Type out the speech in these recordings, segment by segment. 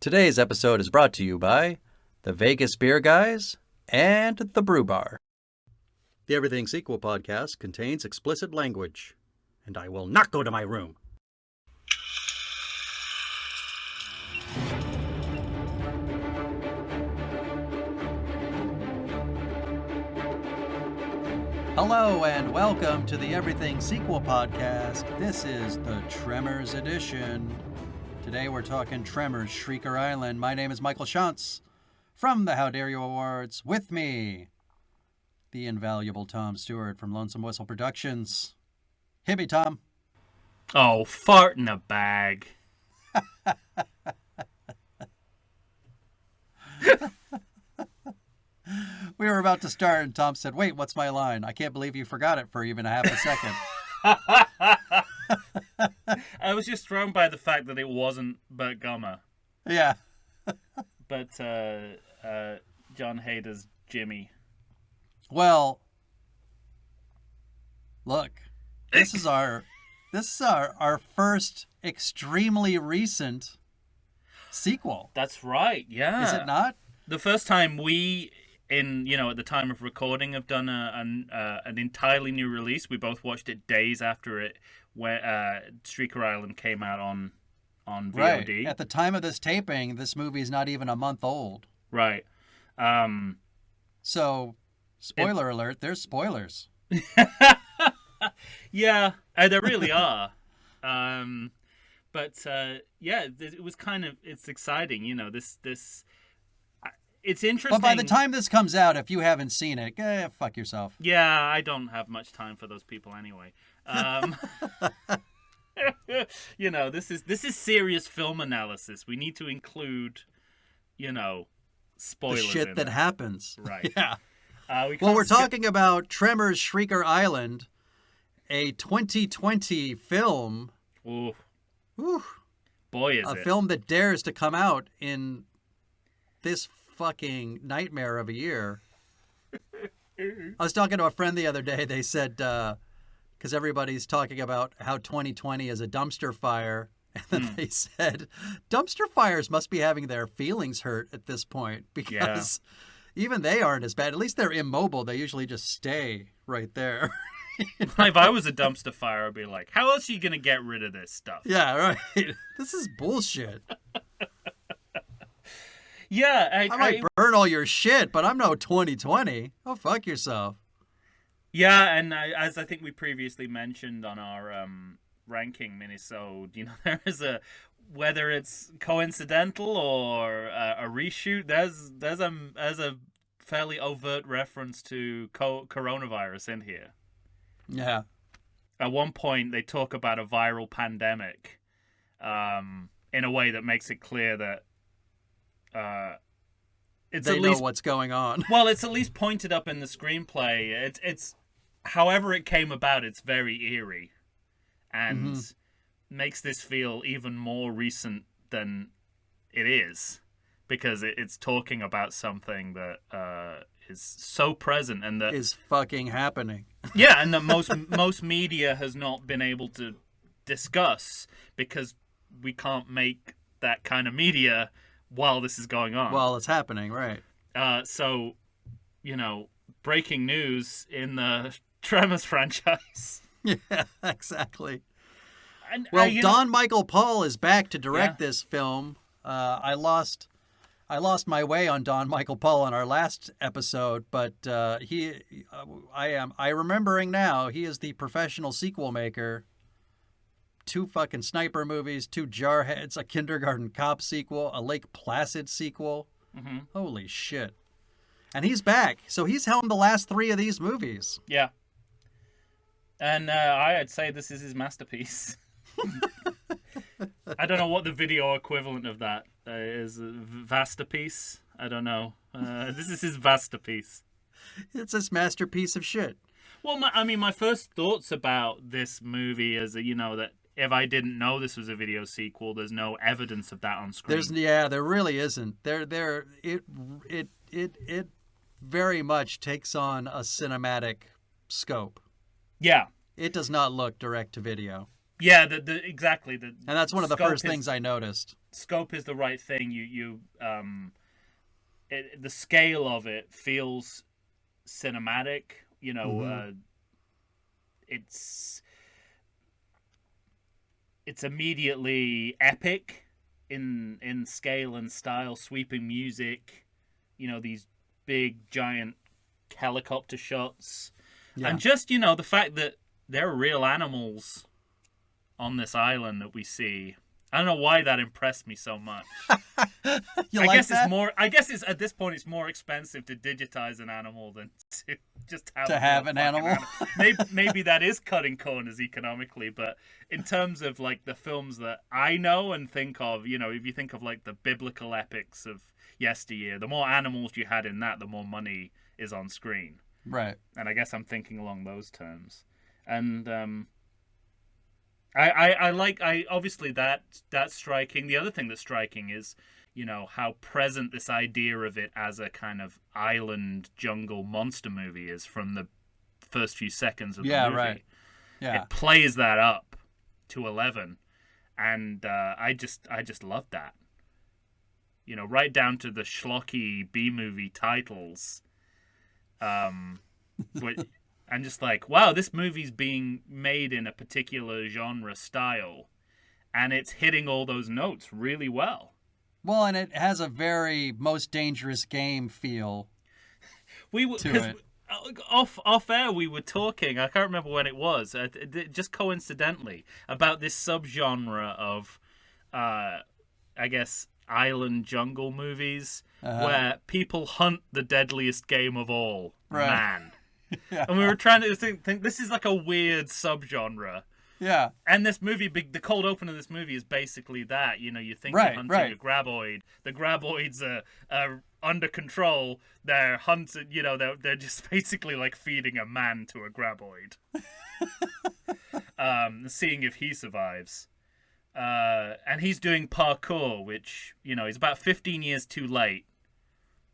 Today's episode is brought to you by the Vegas Beer Guys and the Brew Bar. The Everything Sequel podcast contains explicit language, and I will not go to my room. Hello and welcome to the Everything Sequel podcast. This is the Tremors edition. Today we're talking Tremors, Shrieker Island. My name is Michael Shantz from the How Dare You Awards. With me, the invaluable Tom Stewart from Lonesome Whistle Productions. Hit me, Tom. Oh, fart in a bag. We were about to start and Tom said, "Wait, what's my line? I can't believe you forgot it for even a half a second." I was just thrown by the fact that it wasn't Burt Gummer. Yeah. But John Hader's Jimmy. Well, look, this is our first extremely recent sequel. That's right, yeah. Is it not? The first time we, at the time of recording, have done an entirely new release. We both watched it days after it, where Shrieker Island came out on VOD. Right. At the time of this taping, this movie is not even a month old. Right. So, spoiler alert, there's spoilers. Yeah, there really are. But it was it's exciting, this it's interesting. But by the time this comes out, if you haven't seen it, fuck yourself. Yeah, I don't have much time for those people anyway. This is serious film analysis. We need to include, spoilers. The shit that happens. Right. Yeah. We're talking about Tremors, Shrieker Island, a 2020 film. Ooh. Whew. Boy, is it. A film film that dares to come out in this fucking nightmare of a year. I was talking to a friend the other day. They said, because everybody's talking about how 2020 is a dumpster fire, and then they said, dumpster fires must be having their feelings hurt at this point, because even they aren't as bad. At least they're immobile. They usually just stay right there. If I was a dumpster fire, I'd be like, how else are you going to get rid of this stuff? Yeah, right. This is bullshit. Yeah. I might burn all your shit, but I'm no 2020. Oh, fuck yourself. Yeah, and as I think we previously mentioned on our ranking minisode, there is whether it's coincidental or a reshoot, there's a fairly overt reference to coronavirus in here. Yeah. At one point, they talk about a viral pandemic in a way that makes it clear that they know what's going on. Well, it's at least pointed up in the screenplay. It's however it came about, it's very eerie and makes this feel even more recent than it is, because it's talking about something that is so present and that is fucking happening. Yeah, and that most media has not been able to discuss because we can't make that kind of media while this is going on. While it's happening, right. So, breaking news in the Tremors franchise. Yeah, exactly. And, Don Michael Paul is back to direct this film. I lost my way on Don Michael Paul on our last episode, but I remembering now, he is the professional sequel maker. 2 fucking sniper movies, 2 Jarheads, a Kindergarten Cop sequel, a Lake Placid sequel. Mm-hmm. Holy shit. And he's back. So he's helmed the last 3 of these movies. Yeah. And I'd say this is his masterpiece. I don't know what the video equivalent of that is. Vastapiece? I don't know. This is his Vastapiece. It's this masterpiece of shit. Well, my first thoughts about this movie is that, that if I didn't know this was a video sequel, there's no evidence of that on screen. There really isn't. It very much takes on a cinematic scope. Yeah. It does not look direct to video. Yeah, exactly. And that's one of the first things I noticed. scope is the right thing. The scale of it feels cinematic. It's immediately epic in scale and style, sweeping music, these big giant helicopter shots, and just the fact that there are real animals on this island that we see. I don't know why that impressed me so much. You like that? It's more. I guess it's at this point it's more expensive to digitize an animal than to just have an animal. Maybe that is cutting corners economically, but in terms of like the films that I know and think of, if you think of like the biblical epics of yesteryear, the more animals you had in that, the more money is on screen. Right. And I guess I'm thinking along those terms. And I obviously that's striking. The other thing that's striking is, how present this idea of it as a kind of island jungle monster movie is from the first few seconds of the movie. Right. Yeah. It plays that up to 11, and I just love that. Right down to the schlocky B-movie titles. But I'm just like, wow, this movie's being made in a particular genre style, and it's hitting all those notes really well. Well, and it has a very Most Dangerous Game feel to it. Off air, we were talking, I can't remember when it was, just coincidentally, about this subgenre of, I guess, island jungle movies, where people hunt the deadliest game of all, man. Yeah. And we were trying to think this is like a weird subgenre. Yeah. And this movie, the cold open of this movie is basically that. You think you're hunting a graboid. The graboids are under control. They're hunted, they're just basically like feeding a man to a graboid. Seeing if he survives. And he's doing parkour, which, he's about 15 years too late.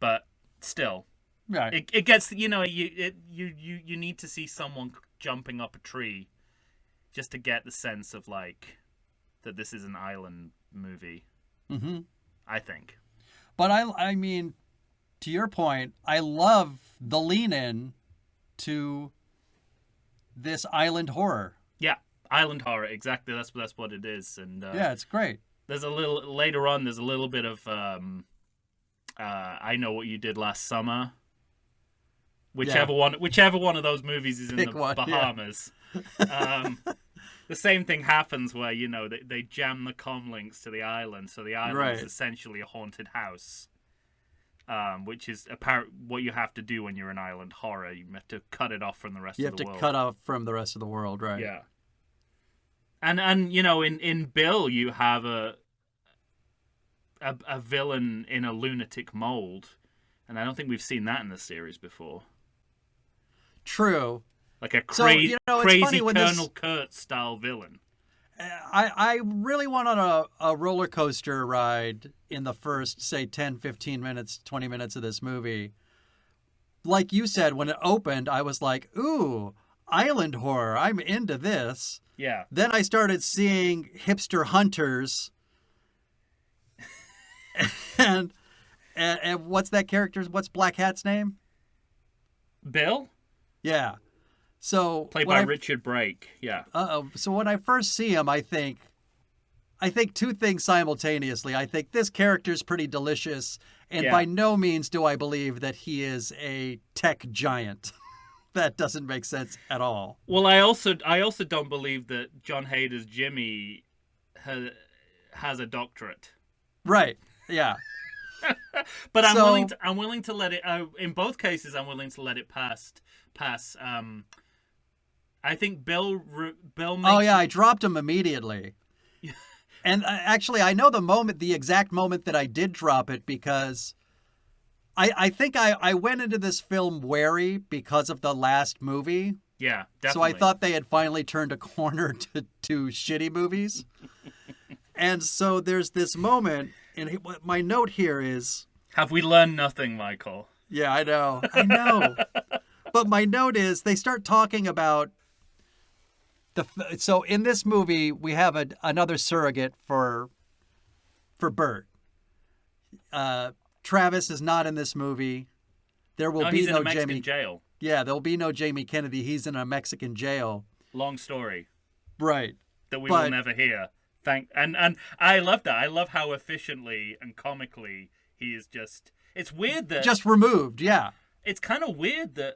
But still. Right. It gets, you need to see someone jumping up a tree just to get the sense of like that this is an island movie. Mm-hmm. I think. But I mean, to your point, I love the lean in to this island horror. Yeah, island horror, exactly. That's what it is, and yeah, it's great. There's a little later on. There's a little bit of I Know What You Did Last Summer. Whichever one of those movies is in the Bahamas. Yeah. The same thing happens where, they jam the comm links to the island, so the island is essentially a haunted house, which is what you have to do when you're an island horror. You have to cut it off from the rest of the world. You have to cut off from the rest of the world, right? Yeah. And in Bill, you have a villain in a lunatic mold, and I don't think we've seen that in the series before. True. Like a crazy Colonel Kurtz style villain. I really went on a roller coaster ride in the first, say, 10, 15 minutes, 20 minutes of this movie. Like you said, when it opened, I was like, ooh, island horror. I'm into this. Yeah. Then I started seeing hipster hunters. and what's that character's, what's Black Hat's name? Bill? Yeah. So played by Richard Brake. Yeah. So when I first see him, I think two things simultaneously. I think this character's pretty delicious, and by no means do I believe that he is a tech giant. That doesn't make sense at all. Well, I also don't believe that John Hader's Jimmy has a doctorate. Right. Yeah. But I'm willing to let it. In both cases, I'm willing to let it pass. I think Bill. I dropped him immediately. And actually, I know the exact moment that I did drop it, because I think I went into this film wary because of the last movie. Yeah, definitely. So I thought they had finally turned a corner to shitty movies. And so there's this moment, and my note here is... Have we learned nothing, Michael? Yeah, I know. But my note is, they start talking about... So in this movie, we have another surrogate for for Bert. Travis is not in this movie. There will be he's in no a Mexican Jamie. jail. Yeah, there'll be no Jamie Kennedy. He's in a Mexican jail. Long story. Right. That we will never hear. And I love that. I love how efficiently and comically he is just. It's weird that just removed. Yeah. It's kind of weird that.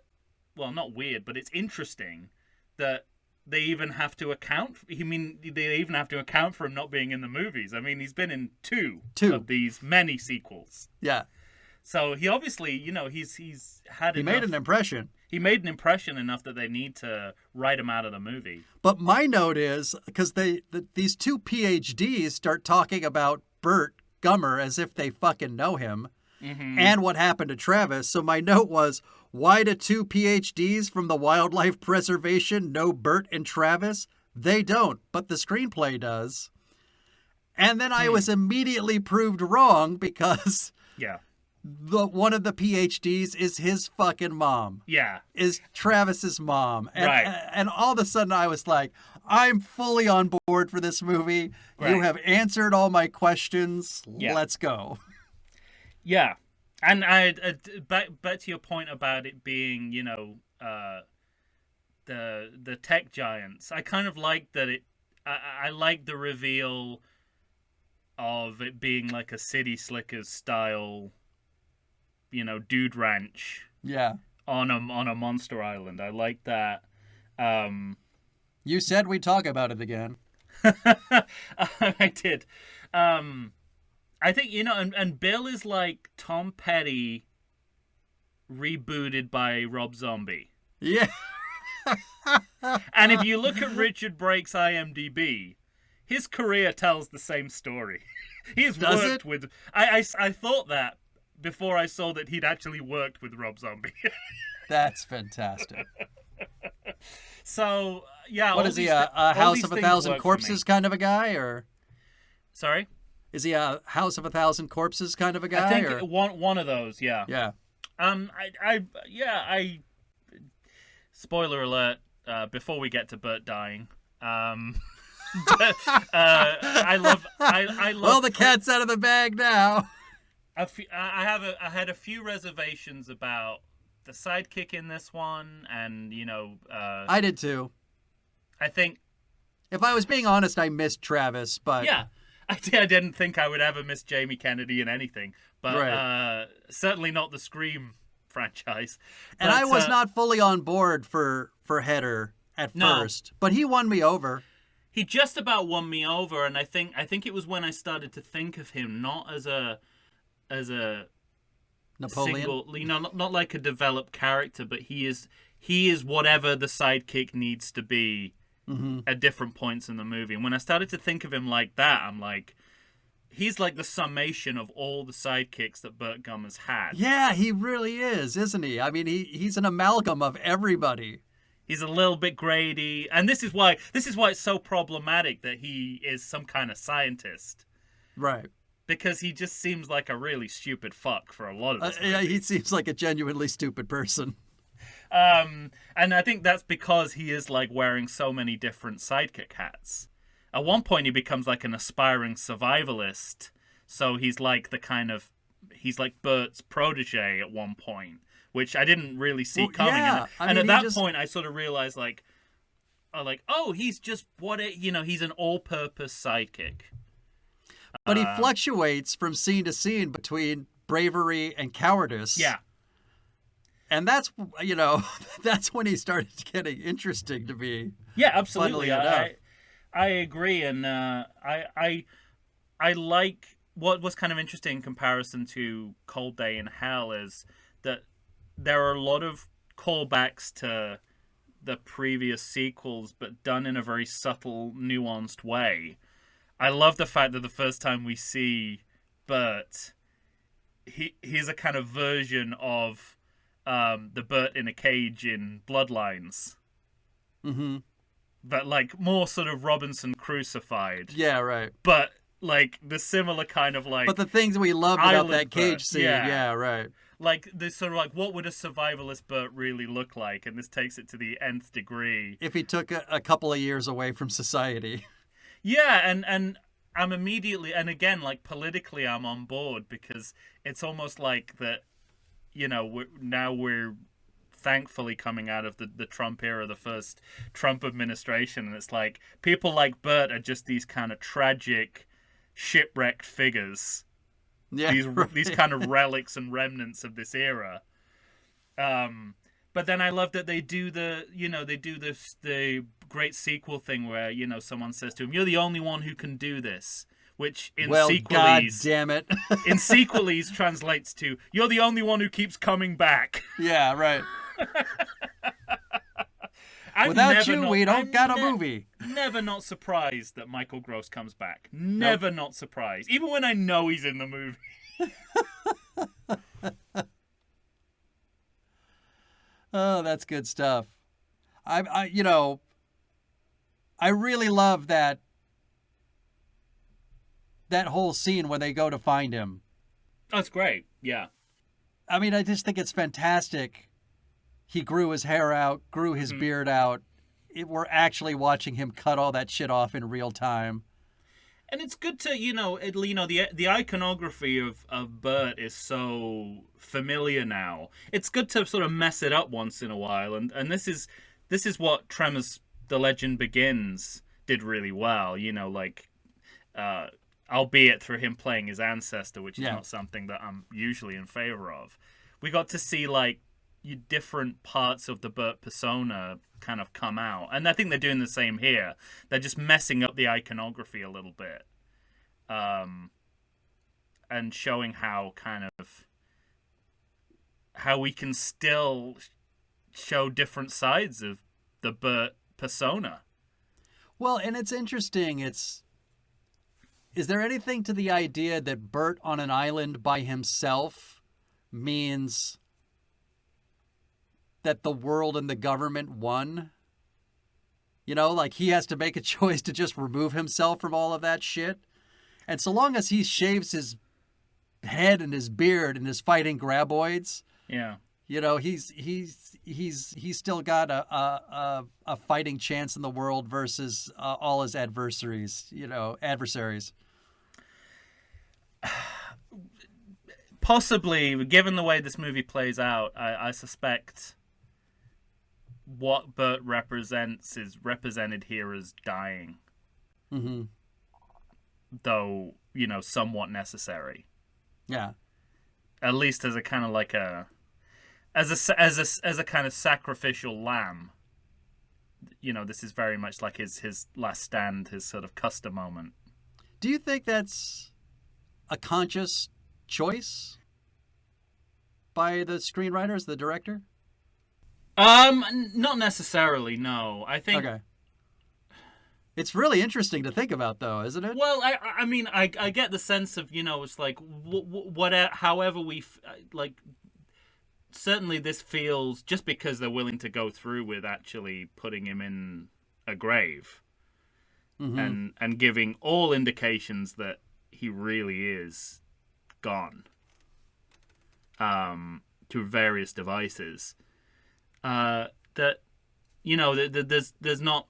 Well, not weird, but it's interesting that they even have to account. They even have to account for him not being in the movies. I mean, he's been in two of these many sequels. Yeah. So he obviously, he's had. He made an impression. He made an impression enough that they need to write him out of the movie. But my note is because these two PhDs start talking about Bert Gummer as if they fucking know him, and what happened to Travis. So my note was, why do two PhDs from the Wildlife Preservation know Bert and Travis? They don't, but the screenplay does. And then I was immediately proved wrong because one of the PhDs is his fucking mom. Yeah. Is Travis's mom. And, right. And all of a sudden I was like, I'm fully on board for this movie. Right. You have answered all my questions. Yeah. Let's go. Yeah. And back to your point about it being, the tech giants. I kind of like that I like the reveal of it being like a City Slickers style, dude ranch. Yeah. On a monster island. I like that. You said we'd talk about it again. I did. I think, and Bill is like Tom Petty rebooted by Rob Zombie. Yeah. And if you look at Richard Brake's IMDb, his career tells the same story. He's worked with... I thought that before I saw that he'd actually worked with Rob Zombie. That's fantastic. So, yeah. What is he, a House of a Thousand Corpses kind of a guy, or? Sorry? Is he a House of a Thousand Corpses kind of a guy? I think one of those, yeah. Yeah. I spoiler alert, before we get to Bert dying, but, I love. Well, the cat's out of the bag now. I had a few reservations about the sidekick in this one, and I did too. I think, if I was being honest, I missed Travis, but yeah, I didn't think I would ever miss Jamie Kennedy in anything, but right. Certainly not the Scream franchise. And I was not fully on board for Header at first, but he won me over. He just about won me over, and I think it was when I started to think of him not as a Napoleon, single, not like a developed character, but he is whatever the sidekick needs to be at different points in the movie. And when I started to think of him like that, I'm like, he's like the summation of all the sidekicks that Burt Gummer's had. Yeah, he really is, isn't he? I mean, he's an amalgam of everybody. He's a little bit Grady, and this is why it's so problematic that he is some kind of scientist, right? Because he just seems like a really stupid fuck for a lot of this movie. Yeah, he seems like a genuinely stupid person. And I think that's because he is like wearing so many different sidekick hats. At one point, he becomes like an aspiring survivalist. So he's like Bert's protege at one point, which I didn't really see coming. Yeah. And at that point, I sort of realized oh, he's just he's an all-purpose sidekick. But he fluctuates from scene to scene between bravery and cowardice. Yeah. And that's, that's when he started getting interesting to me. Yeah, absolutely. I agree. And I like what was kind of interesting in comparison to Cold Day in Hell is that there are a lot of callbacks to the previous sequels, but done in a very subtle, nuanced way. I love the fact that the first time we see Bert, he's a kind of version of the Bert in a cage in Bloodlines. Mm-hmm. But like more sort of Robinson Crucified. Yeah, right. But like the similar kind of like. But the things we loved about that cage Bert. scene, yeah, right. Like this sort of like, what would a survivalist Bert really look like? And this takes it to the nth degree. If he took a couple of years away from society. Yeah, and I'm immediately, and again, like politically, I'm on board because it's almost like that. We're thankfully coming out of the Trump era, the first Trump administration, and it's like people like Bert are just these kind of tragic, shipwrecked figures. Yeah, These right. kind of relics and remnants of this era. But then I love that they do the great sequel thing where someone says to him, "You're the only one who can do this," which Well, god damn it. in sequelese translates to "You're the only one who keeps coming back." Yeah, right. Without you, we don't got a movie. Never not surprised that Michael Gross comes back. Never Nope. Not surprised, even when I know he's in the movie. Oh, that's good stuff. I really love that whole scene when they go to find him. That's great. Yeah. I mean, I just think it's fantastic. He grew his hair out, grew his beard out. We're actually watching him cut all that shit off in real time. And it's good to, the iconography of Bert is so familiar now. It's good to sort of mess it up once in a while, and this is what Tremors: The Legend Begins did really well. Albeit through him playing his ancestor, which is not something that I'm usually in favor of. We got to see different parts of the Bert persona kind of come out, and I think they're doing the same here. They're just messing up the iconography a little bit, and showing how we can still show different sides of the Bert persona. Well, and it's interesting. Is there anything to the idea that Bert on an island by himself means that the world and the government won? He has to make a choice to just remove himself from all of that shit. And so long as he shaves his head and his beard and is fighting graboids, he's still got a fighting chance in the world versus all his adversaries. Possibly, given the way this movie plays out, I suspect what Bert represents is represented here as dying. Mm-hmm. Though, somewhat necessary. Yeah. At least as a kind of like as a kind of sacrificial lamb. This is very much like his last stand, his sort of Custer moment. Do you think that's a conscious choice by the screenwriters, the director? Not necessarily, no. I think... Okay. It's really interesting to think about, though, isn't it? Well, I mean, I get the sense of, it's like, however we, certainly this feels, just because they're willing to go through with actually putting him in a grave, and giving all indications that he really is gone, through various devices, that, there's not.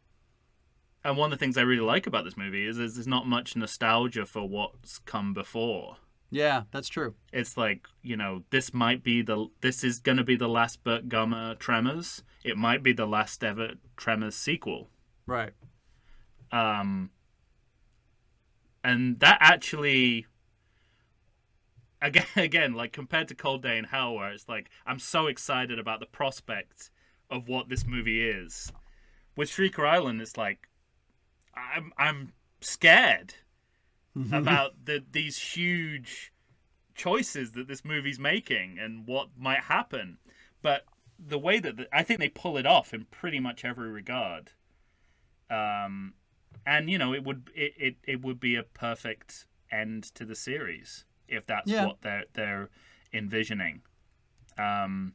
And one of the things I really like about this movie is there's not much nostalgia for what's come before. Yeah, that's true. It's like, this is going to be the last Burt Gummer Tremors. It might be the last ever Tremors sequel. Right. And that actually, again, like compared to Cold Day in Hell, where it's like, I'm so excited about the prospect of what this movie is. With Shrieker Island, it's like, I'm scared about these huge choices that this movie's making and what might happen. But the way that I think they pull it off in pretty much every regard, and it would be a perfect end to the series if that's what they're envisioning. But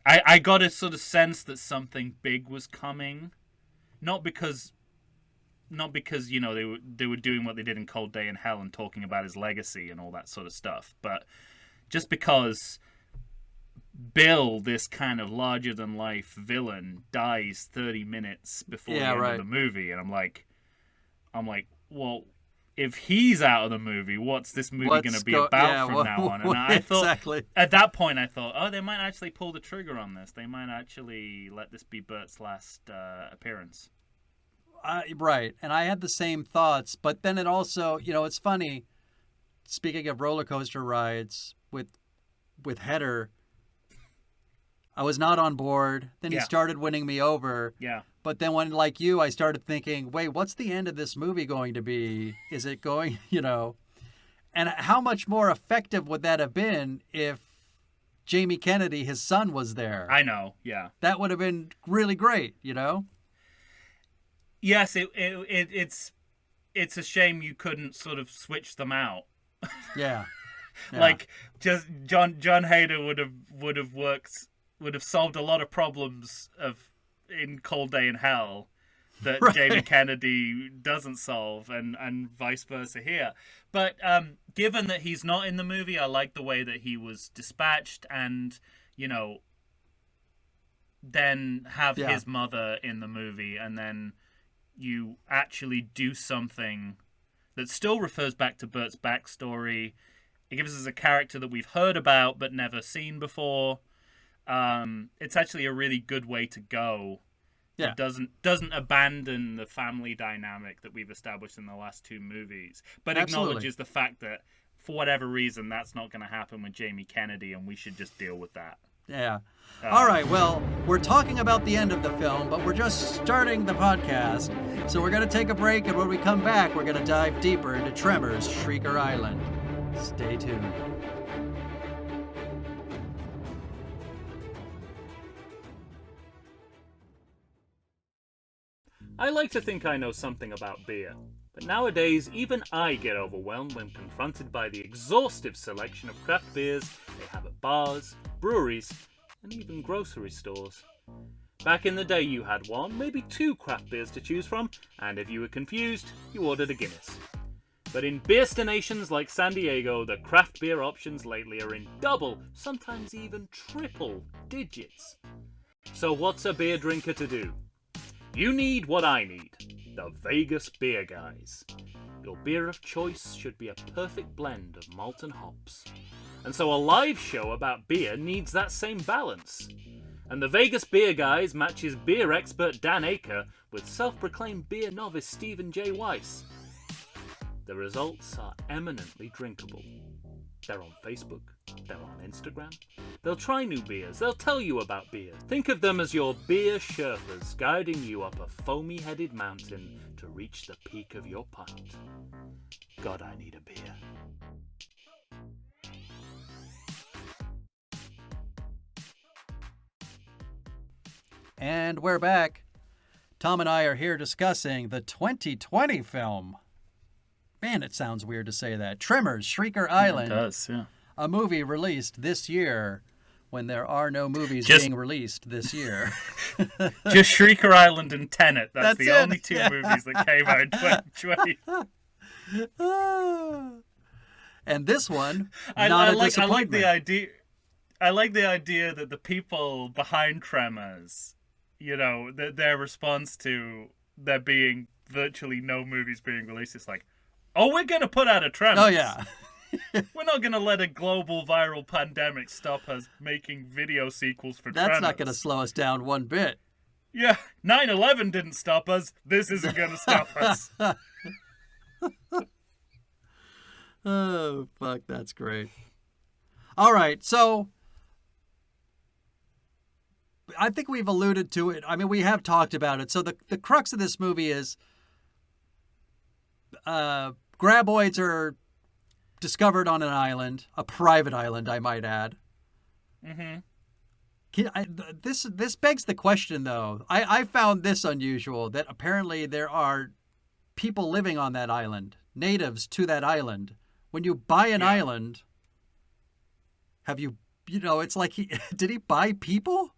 I got a sort of sense that something big was coming. Not because they were doing what they did in Cold Day in Hell and talking about his legacy and all that sort of stuff, but just because Bill, this kind of larger than life villain, dies 30 minutes before the end of the movie, and I'm like, I'm like, well, if he's out of the movie, what's this movie going to be about from now on? And I thought, exactly. At that point, I thought, oh, they might actually pull the trigger on this. They might actually let this be Bert's last appearance. Right. And I had the same thoughts. But then it also, it's funny. Speaking of roller coaster rides with Hedder, I was not on board. Then he started winning me over. Yeah. But then when, like you, I started thinking, wait, what's the end of this movie going to be? Is it going, And how much more effective would that have been if Jamie Kennedy, his son, was there? I know, yeah. That would have been really great, Yes, it's a shame you couldn't sort of switch them out. Yeah. Like, just John Hader would have solved a lot of problems in Cold Day in Hell that Jamie Kennedy doesn't solve, and vice versa here. But given that he's not in the movie, I like the way that he was dispatched, and then have his mother in the movie, and then you actually do something that still refers back to Bert's backstory. It gives us a character that we've heard about but never seen before. It's actually a really good way to go. Yeah. It doesn't abandon the family dynamic that we've established in the last two movies, but acknowledges the fact that for whatever reason that's not going to happen with Jamie Kennedy, and we should just deal with that. Yeah. All right, well, we're talking about the end of the film, but we're just starting the podcast. So we're going to take a break, and when we come back, we're going to dive deeper into Tremors, Shrieker Island. Stay tuned. I like to think I know something about beer, but nowadays even I get overwhelmed when confronted by the exhaustive selection of craft beers they have at bars, breweries, and even grocery stores. Back in the day you had one, maybe two craft beers to choose from, and if you were confused, you ordered a Guinness. But in beerstinations like San Diego, the craft beer options lately are in double, sometimes even triple digits. So what's a beer drinker to do? You need what I need, the Vegas Beer Guys. Your beer of choice should be a perfect blend of malt and hops. And so a live show about beer needs that same balance. And the Vegas Beer Guys matches beer expert Dan Aker with self-proclaimed beer novice Stephen J. Weiss. The results are eminently drinkable. They're on Facebook, they're on Instagram. They'll try new beers, they'll tell you about beer. Think of them as your beer Sherpas guiding you up a foamy-headed mountain to reach the peak of your pint. God, I need a beer. And we're back. Tom and I are here discussing the 2020 film. Man, it sounds weird to say that. Tremors, Shrieker Island. It does, yeah. A movie released this year when there are no movies being released this year. Just Shrieker Island and Tenet. That's the it. only two movies that came out in 2020. And this one, I disappointment. like the idea. I like the idea that the people behind Tremors, their response to there being virtually no movies being released is like, oh, we're going to put out a Tremors. Oh, yeah. We're not going to let a global viral pandemic stop us making video sequels for Tremors. That's not going to slow us down one bit. Yeah, 9/11 didn't stop us. This isn't going to stop us. Oh, fuck, that's great. All right, so I think we've alluded to it. I mean, we have talked about it. So the crux of this movie is graboids are discovered on an island, a private island, I might add. Mm-hmm. This begs the question, though. I found this unusual, that apparently there are people living on that island, natives to that island. When you buy an island, have you, it's like, did he buy people?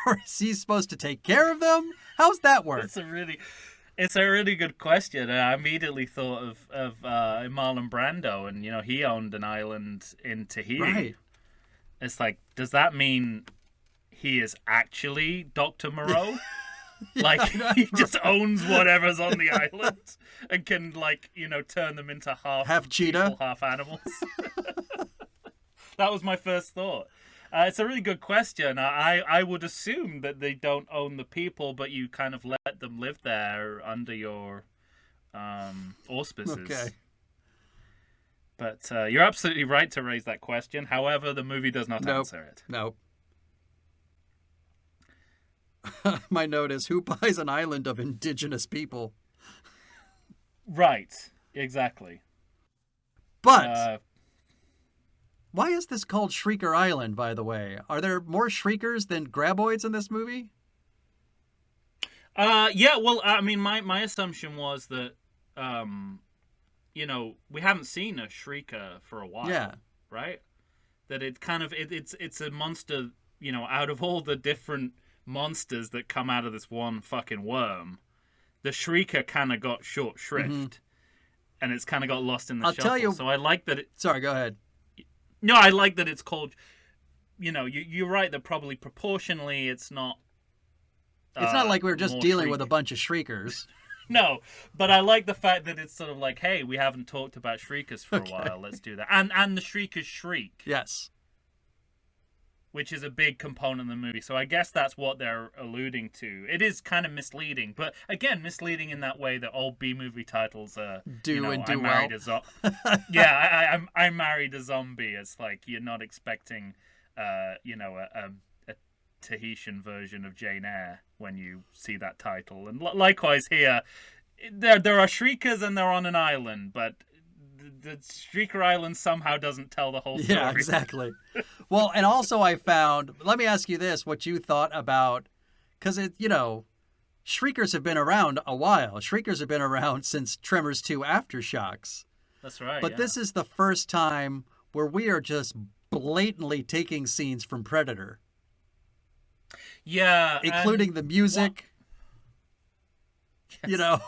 Or is he supposed to take care of them? How's that work? It's a really good question. I immediately thought of Marlon Brando, and he owned an island in Tahiti. Right. It's like, does that mean he is actually Dr. Moreau? Like, I he know. just owns whatever's on the island and can, like, turn them into half cheetah. people, half animals. That was my first thought. It's a really good question. I would assume that they don't own the people, but you kind of let them live there under your auspices. Okay. But you're absolutely right to raise that question. However, the movie does not answer it. Nope. My note is, who buys an island of indigenous people? Right. Exactly. But why is this called Shrieker Island, by the way? Are there more Shriekers than Graboids in this movie? Yeah, well, I mean, my assumption was that, we haven't seen a Shrieker for a while. Yeah. Right? That it kind of, it's a monster, out of all the different monsters that come out of this one fucking worm, the Shrieker kind of got short shrift, and it's kind of got lost in the shuffle. Tell you... So I like that it... Sorry, go ahead. No, I like that it's called... you're right that probably proportionally it's not... It's not like we were just dealing with a Shriek. bunch of Shriekers. No, but I like the fact that it's sort of like, hey, we haven't talked about Shriekers for a while, let's do that. And the Shriekers shriek. Yes. Which is a big component of the movie. So I guess that's what they're alluding to. It is kind of misleading, but again, misleading in that way that all B-movie titles are... Yeah, I married a zombie. It's like you're not expecting, a Tahitian version of Jane Eyre when you see that title. And likewise here, there are Shriekers and they're on an island, but... the Shrieker Island somehow doesn't tell the whole story. Yeah, exactly. Well, and also I found, let me ask you this, what you thought about, because Shriekers have been around a while. Shriekers have been around since Tremors 2 Aftershocks. That's right. But this is the first time where we are just blatantly taking scenes from Predator. Yeah. Including the music. Yes.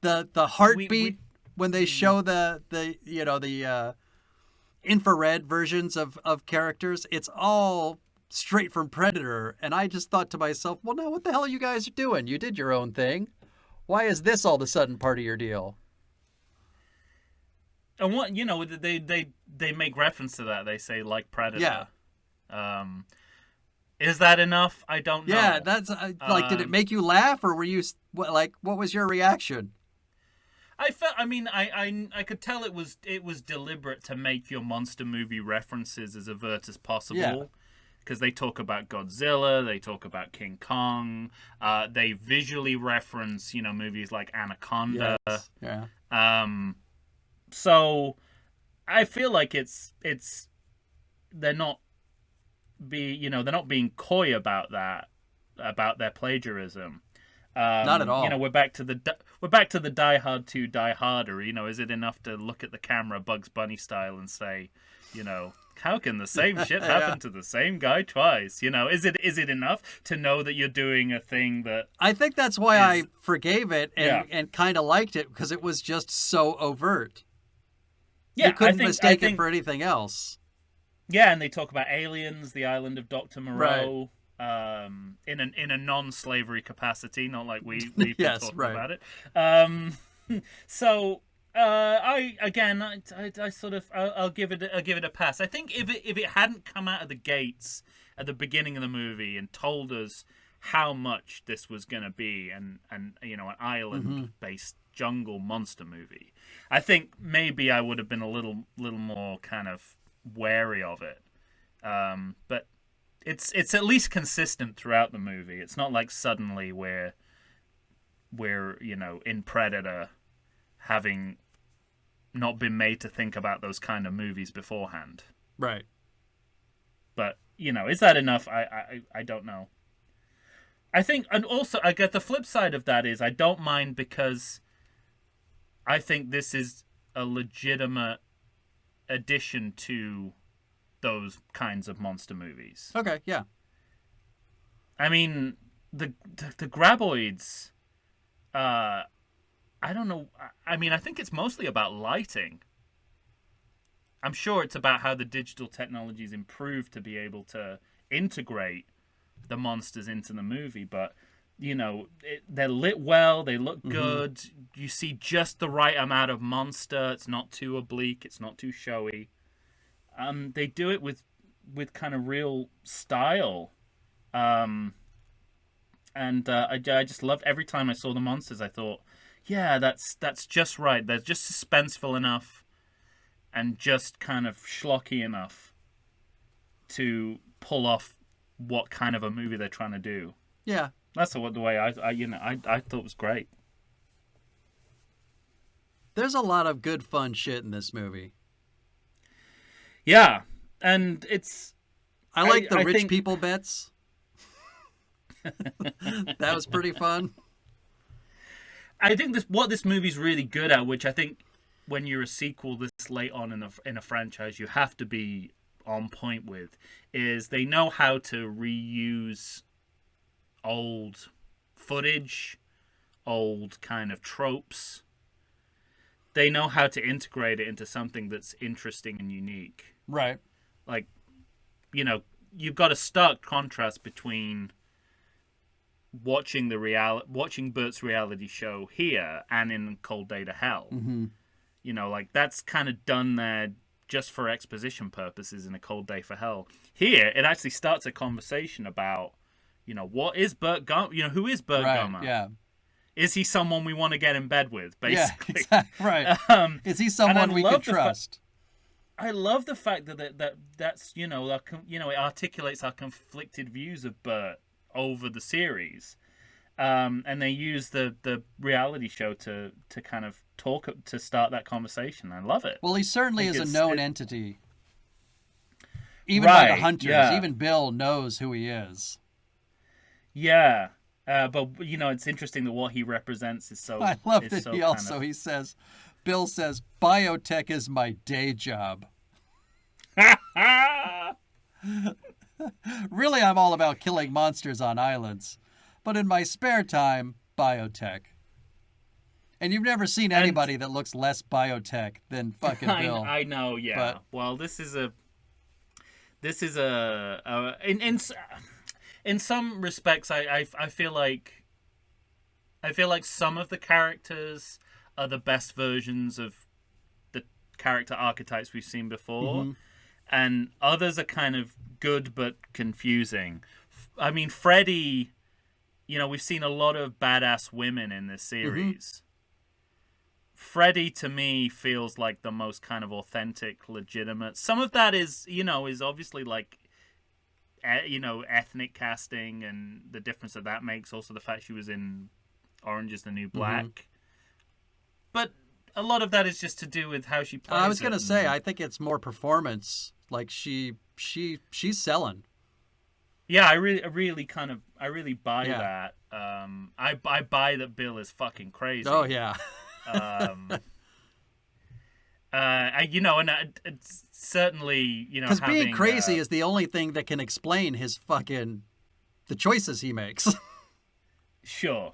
The heartbeat. When they show the infrared versions of characters, it's all straight from Predator. And I just thought to myself, well, now what the hell are you guys doing? You did your own thing. Why is this all of a sudden part of your deal? And what they make reference to that. They say like Predator. Yeah. Is that enough? I don't know. Yeah, that's like, did it make you laugh, or were you what was your reaction? I could tell it was deliberate to make your monster movie references as overt as possible. Yeah. Because they talk about Godzilla, they talk about King Kong, they visually reference, movies like Anaconda. Yes. Yeah. So I feel like they're not being coy about that, about their plagiarism. Not at all. We're back to the Die Hard 2 Die Harder. Is it enough to look at the camera Bugs Bunny style and say, how can the same shit happen to the same guy twice? Is it enough to know that you're doing a thing that... I think that's why I forgave it and kind of liked it, because it was just so overt. Yeah, you couldn't mistake it for anything else. Yeah, and they talk about aliens, the island of Dr. Moreau. Right. In a non-slavery capacity, not like we've been talking about it. I'll give it a pass. I think if it hadn't come out of the gates at the beginning of the movie and told us how much this was going to be, and an island-based jungle monster movie, I think maybe I would have been a little more kind of wary of it. But it's at least consistent throughout the movie. It's not like suddenly we're in Predator, having not been made to think about those kind of movies beforehand. Right. But is that enough? I don't know. I think, and also I get the flip side of that is I don't mind, because I think this is a legitimate addition to those kinds of monster movies. Okay, yeah. I mean, the graboids, I don't know. I mean, I think it's mostly about lighting. I'm sure it's about how the digital technologies improved to be able to integrate the monsters into the movie, but they're lit well, they look good. You see just the right amount of monster. It's not too oblique, it's not too showy. They do it with kind of real style. And I just loved every time I saw the monsters. I thought, yeah, that's just right. They're just suspenseful enough and just kind of schlocky enough to pull off what kind of a movie they're trying to do. Yeah. That's the way I thought it was great. There's a lot of good fun shit in this movie. Yeah, and I like the rich people bits. That was pretty fun. I think what this movie's really good at, which I think when you're a sequel this late on in a franchise, you have to be on point with, is they know how to reuse old footage, old kind of tropes. They know how to integrate it into something that's interesting and unique. Right. Like, you've got a stark contrast between watching Bert's reality show here and in Cold Day to Hell. Mm-hmm. That's kind of done there just for exposition purposes in A Cold Day for Hell. Here, it actually starts a conversation about, what is Bert Gummer? Who is Bert Gummer? Yeah. Is he someone we want to get in bed with, basically? Yeah, exactly. Right. Is he someone we can trust? I love the fact that's it articulates our conflicted views of Bert over the series, and they use the reality show to kind of to start that conversation. I love it. Well, he certainly is a known entity, even by the hunters. Yeah. Even Bill knows who he is. Yeah, but it's interesting that what he represents is so. I love that he also he says, Bill says, biotech is my day job. Really, I'm all about killing monsters on islands, but in my spare time, biotech. And you've never seen anybody that looks less biotech than fucking Bill. I know, yeah. But, well, this is in some respects, I feel like some of the characters are the best versions of the character archetypes we've seen before. Mm-hmm. And others are kind of good but confusing. I mean, Freddy, we've seen a lot of badass women in this series. Mm-hmm. Freddy, to me, feels like the most kind of authentic, legitimate. Some of that is obviously like, ethnic casting and the difference that makes. Also, the fact she was in Orange is the New Black. Mm-hmm. But a lot of that is just to do with how she plays. I was going to say, I think it's more performance. Like she's selling. Yeah, I really buy that. I buy that Bill is fucking crazy. Oh yeah. It's certainly, because being crazy is the only thing that can explain his the choices he makes. Sure.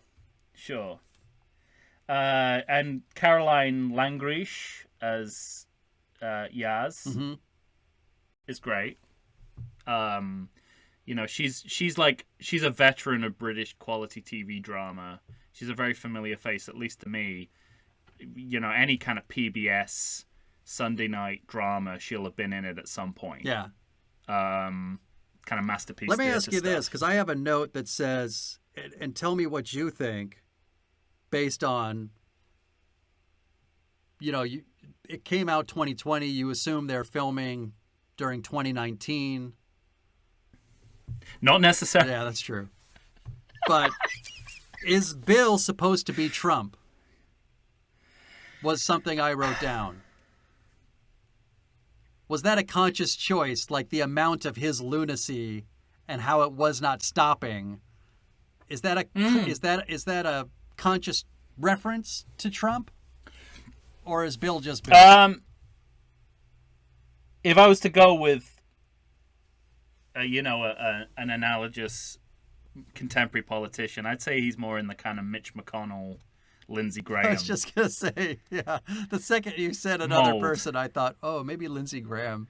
And Caroline Langrish as Yaz. Mm-hmm. Is great. She's a veteran of British quality TV drama. She's a very familiar face, at least to me. Any kind of PBS Sunday night drama, she'll have been in it at some point. Yeah. Kind of masterpiece. Let me ask you this, because I have a note that says, and tell me what you think, based on, it came out 2020. You assume they're filming during 2019. Not necessarily. Yeah, that's true. But is Bill supposed to be Trump? Was something I wrote down. Was that a conscious choice, like the amount of his lunacy and how it was not stopping? Is that a conscious reference to Trump? Or is Bill just Bill? If I was to go with, an analogous contemporary politician, I'd say he's more in the kind of Mitch McConnell, Lindsey Graham. I was just gonna say, yeah. The second you said another mold. person, I thought, oh, maybe Lindsey Graham,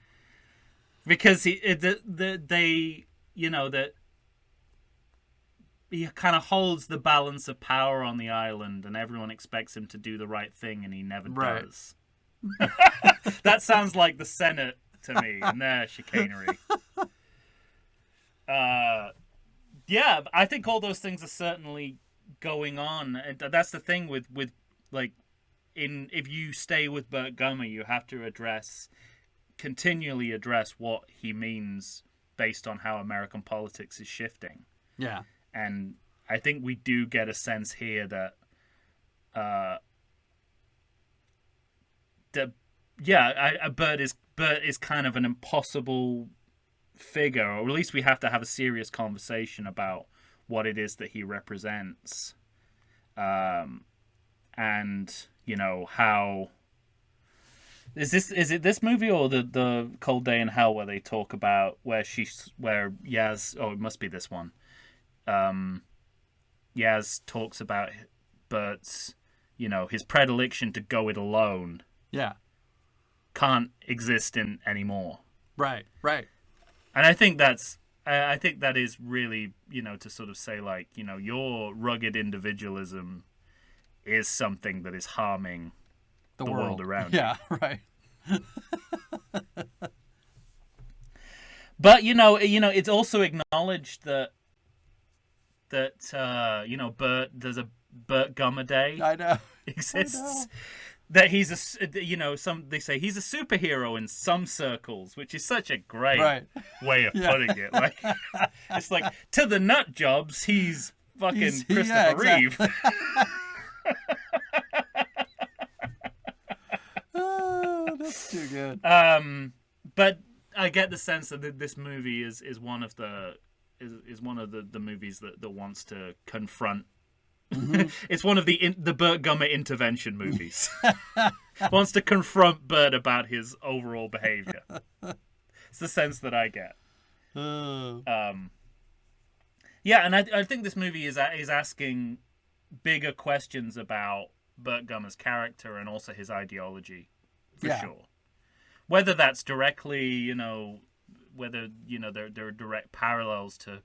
because he kind of holds the balance of power on the island, and everyone expects him to do the right thing, and he never Right. does. That sounds like the Senate to me, and their chicanery. Yeah, I think all those things are certainly going on. And that's the thing with like, if you stay with Burt Gummer, you have to continually address what he means based on how American politics is shifting. Yeah. And I think we do get a sense here that Bert is kind of an impossible figure, or at least we have to have a serious conversation about what it is that he represents, and how is it this movie or the Cold Day in Hell where they talk about where Yaz, oh, it must be this one. Yaz talks about Bert's, his predilection to go it alone. Yeah. Can't exist anymore. Right. And I think that is really, to sort of say, like, your rugged individualism is something that is harming the world around you. Yeah, right. But it's also acknowledged that Bert, there's a Burt Gummer Day. I know. Exists. I know. That he's they say he's a superhero in some circles, which is such a great way of putting it. Like, it's like, to the nut jobs, he's fucking Christopher Reeve. Oh, that's too good. But I get the sense that this movie is one of the movies that wants to confront. Mm-hmm. It's one of the Burt Gummer intervention movies. Wants to confront Burt about his overall behavior. It's the sense that I get. Yeah, and I think this movie is asking bigger questions about Burt Gummer's character and also his ideology, for sure. Whether that's directly, whether there are direct parallels to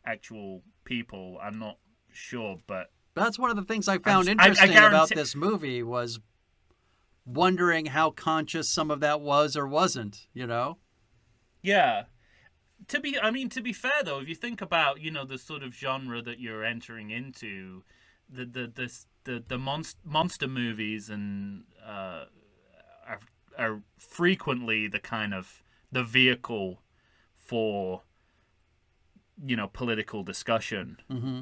actual people, I'm not sure, but that's one of the things I found interesting about this movie was wondering how conscious some of that was or wasn't, Yeah. To be fair though, if you think about, the sort of genre that you're entering into, the monster movies and are frequently the kind of the vehicle for political discussion. Mm-hmm.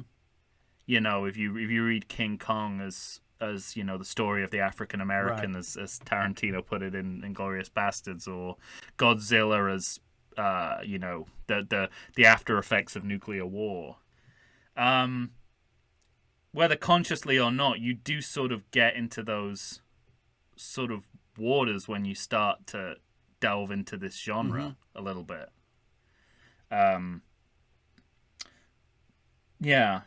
If you read King Kong as the story of the African American, as Tarantino put it in Inglourious Bastards, or Godzilla as the after effects of nuclear war. Whether consciously or not, you do sort of get into those sort of waters when you start to delve into this genre a little bit. Yeah.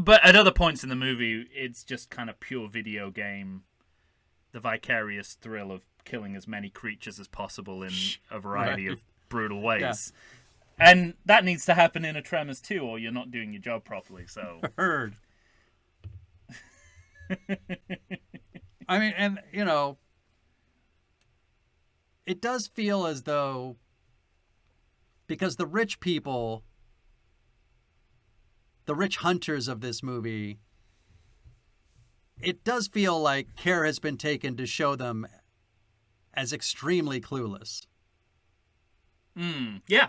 But at other points in the movie, it's just kind of pure video game, the vicarious thrill of killing as many creatures as possible in a variety of brutal ways. Yeah. And that needs to happen in a Tremors too, or you're not doing your job properly. So heard. I mean, and it does feel as though, because the rich people, the rich hunters of this movie, it does feel like care has been taken to show them as extremely clueless. Yeah.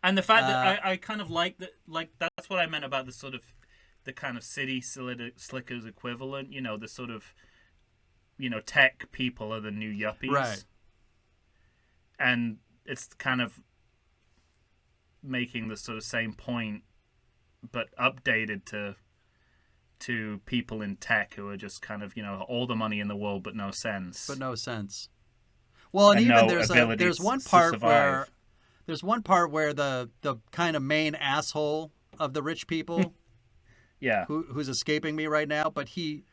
And the fact that I kind of like that, like, that's what I meant about the sort of, the kind of city slickers equivalent, the sort of, tech people are the new yuppies. Right. And it's kind of making the sort of same point, but updated to people in tech who are just kind of, all the money in the world, but no sense. Well, and even no there's one part where the kind of main asshole of the rich people, who's escaping me right now, but he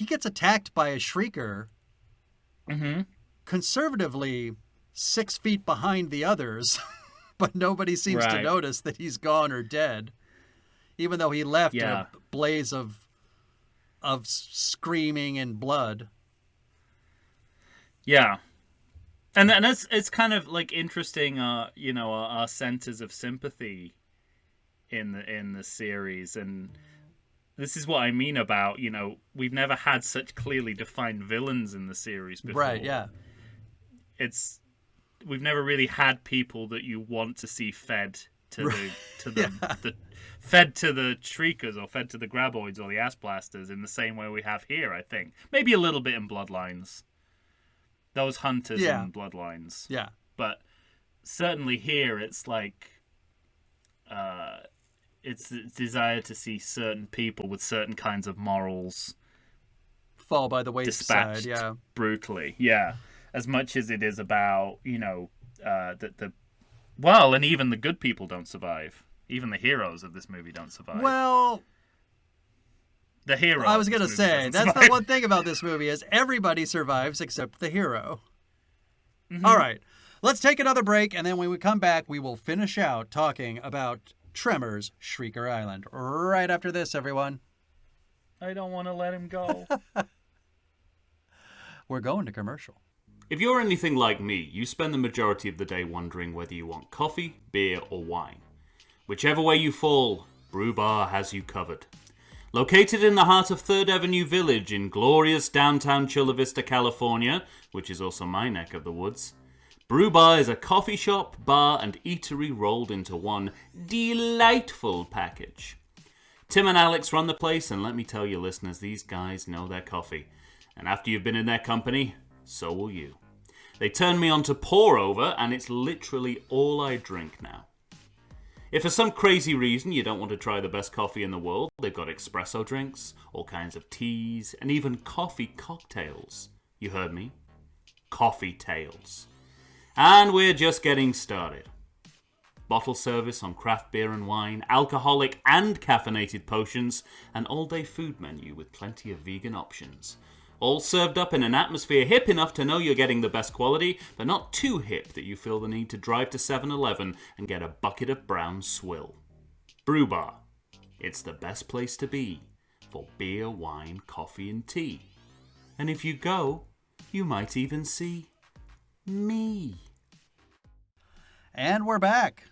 gets attacked by a Shrieker, conservatively 6 feet behind the others. but nobody seems to Right. notice that he's gone or dead, even though he left in Yeah. a blaze of screaming and blood. Yeah. And it's kind of like interesting, our centers of sympathy in the series, and this is what I mean about, we've never had such clearly defined villains in the series before. Right, yeah. We've never really had people that you want to see fed to the fed to the Shriekers or fed to the Graboids or the Ass Blasters in the same way we have here, I think. Maybe a little bit in Bloodlines. Those hunters in Bloodlines. Yeah. But certainly here it's like it's the desire to see certain people with certain kinds of morals Fall by the wayside, dispatched yeah. brutally. Yeah. As much as it is about, well, and even the good people don't survive. Even the heroes of this movie don't survive. Well, the hero. I was going to of this movie say, doesn't that's survive. the one thing about this movie is everybody survives except the hero. Mm-hmm. All right. Let's take another break, and then when we come back, we will finish out talking about Tremors, Shrieker Island. Right after this, everyone. I don't want to let him go. We're going to commercial. If you're anything like me, you spend the majority of the day wondering whether you want coffee, beer, or wine. Whichever way you fall, Brew Bar has you covered. Located in the heart of 3rd Avenue Village in glorious downtown Chula Vista, California, which is also my neck of the woods, Brew Bar is a coffee shop, bar, and eatery rolled into one delightful package. Tim and Alex run the place, and let me tell you, listeners, these guys know their coffee. And after you've been in their company, so will you. They turned me on to pour over, and it's literally all I drink now. If for some crazy reason you don't want to try the best coffee in the world, they've got espresso drinks, all kinds of teas, and even coffee cocktails. You heard me? Coffee tails. And we're just getting started. Bottle service on craft beer and wine, alcoholic and caffeinated potions, an all-day food menu with plenty of vegan options. All served up in an atmosphere hip enough to know you're getting the best quality, but not too hip that you feel the need to drive to 7-Eleven and get a bucket of brown swill. Brew Bar. It's the best place to be for beer, wine, coffee, and tea. And if you go, you might even see me. And we're back.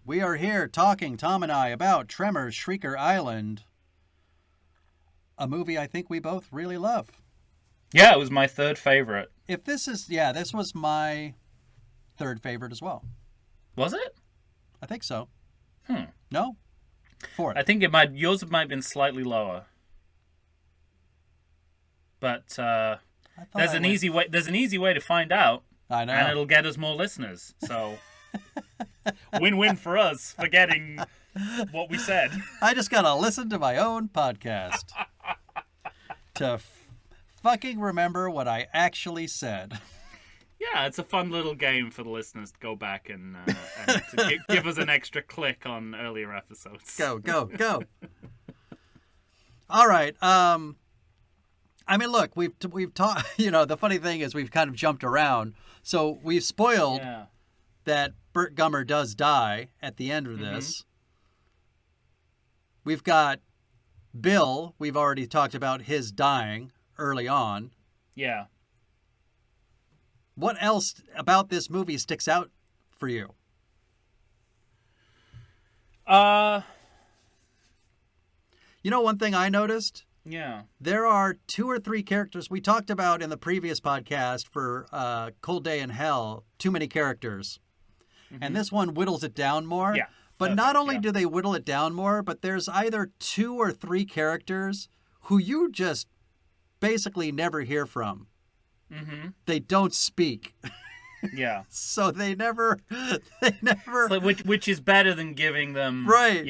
We are here talking, Tom and I, about Tremors, Shrieker Island. A movie I think we both really love. Yeah, it was my third favorite. If this is, this was my third favorite as well. Was it? I think so. Hmm. No? Fourth. I think yours might have been slightly lower. But there's an easy way to find out. I know. And it'll get us more listeners. So win-win for us for getting what we said. I just gotta listen to my own podcast to fucking remember what I actually said. Yeah, it's a fun little game for the listeners to go back and to give us an extra click on earlier episodes. Go. All right. I mean, look, we've talked. The funny thing is we've kind of jumped around. So we've spoiled that Burt Gummer does die at the end of this. We've got Bill. We've already talked about his dying early on. Yeah. What else about this movie sticks out for you? One thing I noticed? Yeah. There are 2 or 3 characters we talked about in the previous podcast for Cold Day in Hell. Too many characters. And this one whittles it down more. Yeah. But not only do they whittle it down more, but there's either 2 or 3 characters who you just basically never hear from. Mm-hmm. They don't speak. Yeah. So they never. So which is better than giving them, right?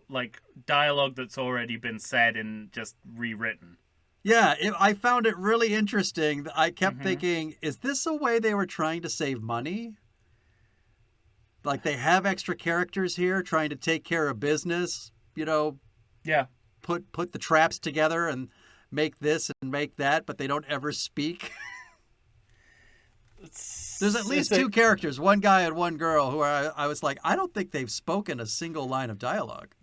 Like dialogue that's already been said and just rewritten. Yeah, I found it really interesting. I kept thinking, is this a way they were trying to save money? Like they have extra characters here trying to take care of business, Yeah. Put the traps together and make this and make that, but they don't ever speak. There's at least two characters, one guy and one girl, who I was like, I don't think they've spoken a single line of dialogue.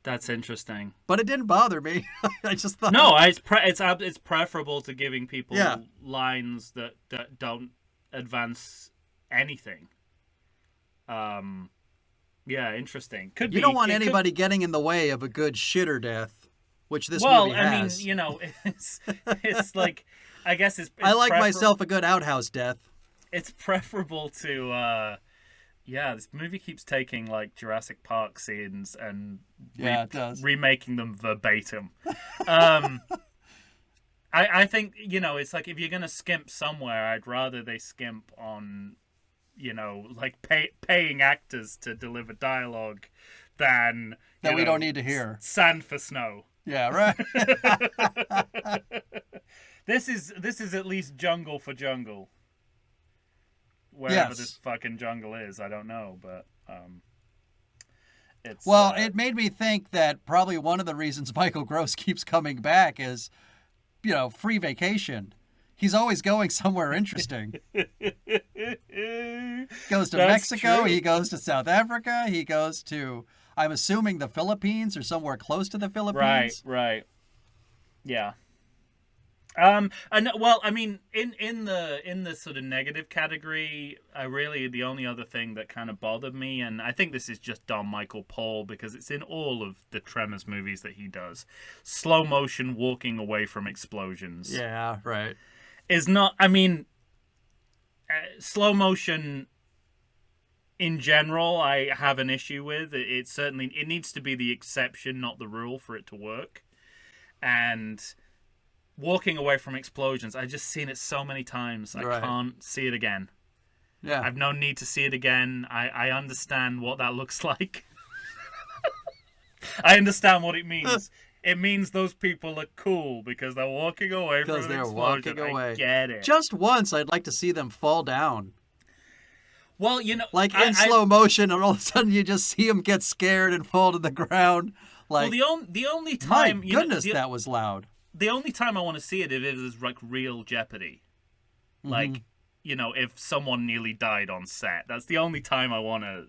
That's interesting. But it didn't bother me. I just thought... No, it's preferable to giving people Yeah. lines that don't advance anything. Yeah, interesting. Could be. You don't want it could- anybody getting in the way of a good shitter death, which this Well, movie I mean, has. you know, it's like, I guess it's I like myself a good outhouse death. It's preferable to, yeah, this movie keeps taking, like, Jurassic Park scenes and Yeah, it does. remaking them verbatim. I think, you know, it's like, if you're going to skimp somewhere, I'd rather they skimp on, you know, like, paying actors to deliver dialogue than... That you we know, don't need to hear. Sand for snow. Yeah, right. This is at least jungle for jungle. Wherever Yes. this fucking jungle is, I don't know, but it's Well, it made me think that probably one of the reasons Michael Gross keeps coming back is, you know, free vacation. He's always going somewhere interesting. Goes to That's Mexico, true. he goes to South Africa, he goes to, I'm assuming, the Philippines or somewhere close to the Philippines. right. Yeah. And well, I mean, in the sort of negative category, the only other thing that kind of bothered me, and I think this is just Don Michael Paul because it's in all of the Tremors movies that he does, slow motion walking away from explosions. Yeah, right. Is not. I mean, slow motion. In general, I have an issue with it. It needs to be the exception, not the rule, for it to work. And walking away from explosions, I've just seen it so many times. I Right. can't see it again. Yeah. I've no need to see it again. I understand what that looks like. I understand what it means. It means those people are cool because they're walking away from Because an they're explosion. walking away. I get it. Just once, I'd like to see them fall down. Well, you know, Like in slow motion, and all of a sudden you just see them get scared and fall to the ground. Like, well, the only my time goodness, that was loud. the only time I want to see it if it is like real jeopardy. Like, Mm-hmm. you know, if someone nearly died on set. That's the only time I want to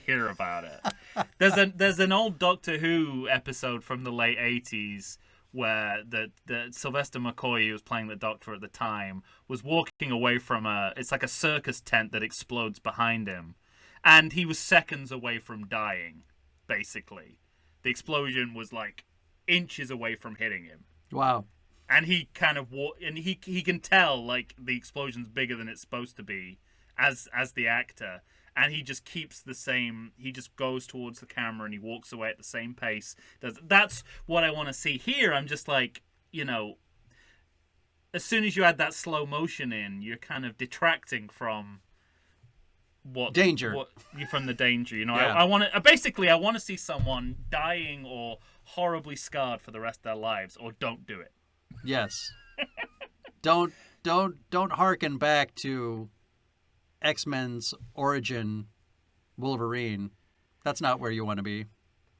hear about it. There's an old Doctor Who episode from the late 80s where the Sylvester McCoy, who was playing the Doctor at the time, was walking away from it's like a circus tent that explodes behind him. And he was seconds away from dying, basically. The explosion was like inches away from hitting him. Wow. And he kind of and he can tell like the explosion's bigger than it's supposed to be as the actor, and he just keeps the same. He just goes towards the camera and he walks away at the same pace. That's what I want to see here. I'm just like, you know, as soon as you add that slow motion in, you're kind of detracting from danger. From the danger. You know, Yeah. I want to basically I want to see someone dying or horribly scarred for the rest of their lives, or don't do it. Yes. Don't hearken back to X-Men's origin Wolverine. That's not where you want to be.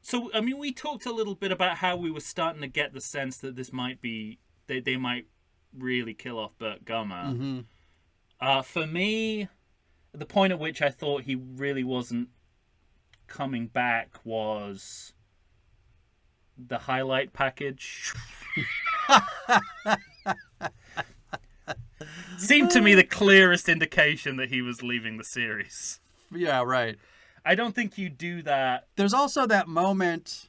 So, I mean, we talked a little bit about how we were starting to get the sense that this might be they might really kill off Burt Gummer. Mm-hmm. For me, the point at which I thought he really wasn't coming back was the highlight package. Seemed to me the clearest indication that he was leaving the series. Yeah, right. I don't think you do that. There's also that moment.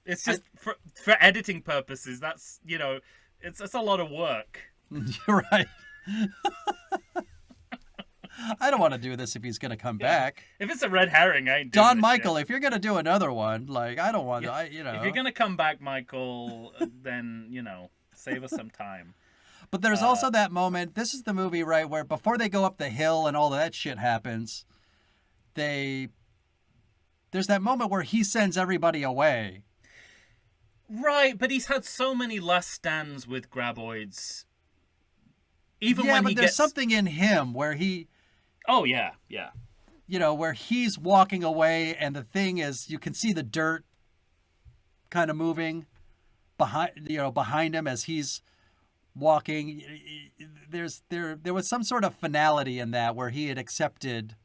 It's just for editing purposes. That's, you know, it's a lot of work. You're right. I don't want to do this if he's going to come back. If it's a red herring, I ain't doing Don this Michael, shit. if you're going to do another one, like, I don't want to, you know. If you're gonna come back, Michael, then, you know, save us some time. But there's also that moment, this is the movie, right, where before they go up the hill and all of that shit happens, there's that moment where he sends everybody away. Right, but he's had so many last stands with graboids. Even Yeah, when but he there's gets something in him where he, Oh yeah, yeah. you know, where he's walking away and the thing is, you can see the dirt kind of moving behind him as he's walking. there was some sort of finality in that where he had accepted.